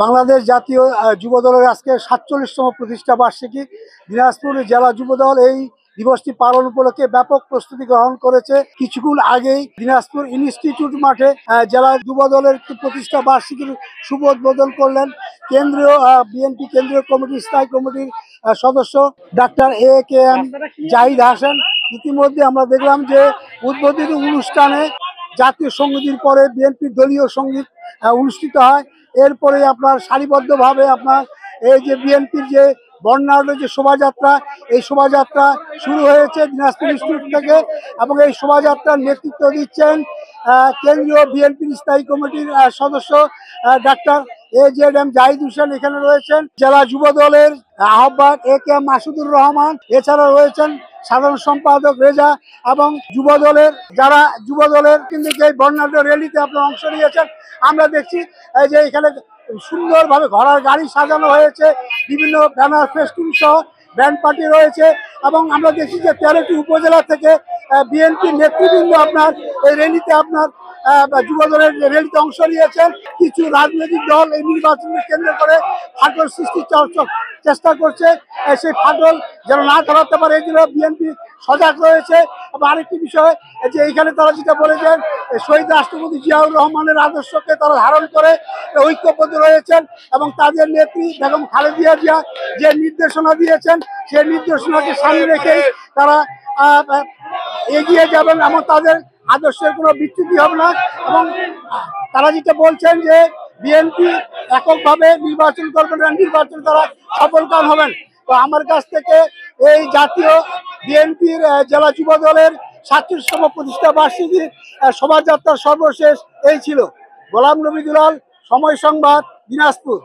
বাংলাদেশ জাতীয় যুব দলের আজকে ৪৭তম প্রতিষ্ঠা বার্ষিকী। দিনাজপুর জেলা যুব দল এই দিবসটি পালন উপলক্ষে ব্যাপক প্রস্তুতি গ্রহণ করেছে। কিছুক্ষণ আগেই দিনাজপুর ইনস্টিটিউট মাঠে জেলা যুব দলের প্রতিষ্ঠা বার্ষিকীর শুভ উদ্বোধন করলেন কেন্দ্রীয় বিএনপি কেন্দ্রীয় কমিটি স্থায়ী কমিটির সদস্য ডাক্তার A.K.M জাহিদ হাসান। ইতিমধ্যে আমরা দেখলাম যে উদ্বোধনী অনুষ্ঠানে জাতীয় সঙ্গীতের পরে বিএনপির দলীয় সঙ্গীত অনুষ্ঠিত হয়। এরপরে আপনার সারিবদ্ধভাবে আপনার এই যে বিএনপির যে বর্ণাঢ্য যে শোভাযাত্রা, এই শোভাযাত্রা শুরু হয়েছে দিনাজপুর ইনস্টিটিউট থেকে এবং এই শোভাযাত্রার নেতৃত্ব দিচ্ছেন কেন্দ্রীয় বিএনপির স্থায়ী কমিটির সদস্য ডাক্তার A.J.M জাহিদ হোসেন। এখানে রয়েছেন জেলা যুব দলের আহ্বায়ক A.K.M মাসুদুর রহমান, এছাড়া রয়েছেন সাধারণ সম্পাদক রেজা এবং যুব দলের যারা যুব দলের কিন্তু এই বর্ণাঢ্য র্যালিতে আপনারা অংশ নিয়েছেন। আমরা দেখছি এই যে এখানে সুন্দরভাবে ঘোড়ার গাড়ি সাজানো হয়েছে, বিভিন্ন ব্যানার ফেস্টুন সহ ব্যান্ড পার্টি রয়েছে এবং আমরা দেখছি যে 13টি উপজেলা থেকে বিএনপি নেতৃবৃন্দ আপনার এই র্যালিতে আপনার যুব দলের র্যালিতে অংশ নিয়েছেন। কিছু রাজনৈতিক দল এই নির্বাচনকে কেন্দ্র করে ফাটল সৃষ্টির চেষ্টা করছে, সেই ফাটল যেন না ধরাতে পারে এই জন্য বিএনপি সজাগ রয়েছে। এবং আরেকটি বিষয় যে এইখানে তারা যেটা বলেছেন শহীদ রাষ্ট্রপতি জিয়াউর রহমানের আদর্শকে তারা ধারণ করে ঐক্যবদ্ধ রয়েছেন এবং তাদের নেত্রী বেগম খালেদা জিয়া যে নির্দেশনা দিয়েছেন সেই নির্দেশনাকে সামনে রেখে তারা এগিয়ে যাবেন এবং তাদের আদর্শের কোনো বিচ্যুতি হবে না। এবং তারা যেটা বলছেন যে বিএনপি এককভাবে নির্বাচন করবেন না, নির্বাচন তারা সফলকাম হবেন। তো আমার কাছ থেকে এই জাতীয় বিএনপির জেলা যুব দলের 37তম প্রতিষ্ঠা বার্ষিকী শোভাযাত্রার সর্বশেষ এই ছিল। গোলাম নবী দুলাল, সময় সংবাদ, দিনাজপুর।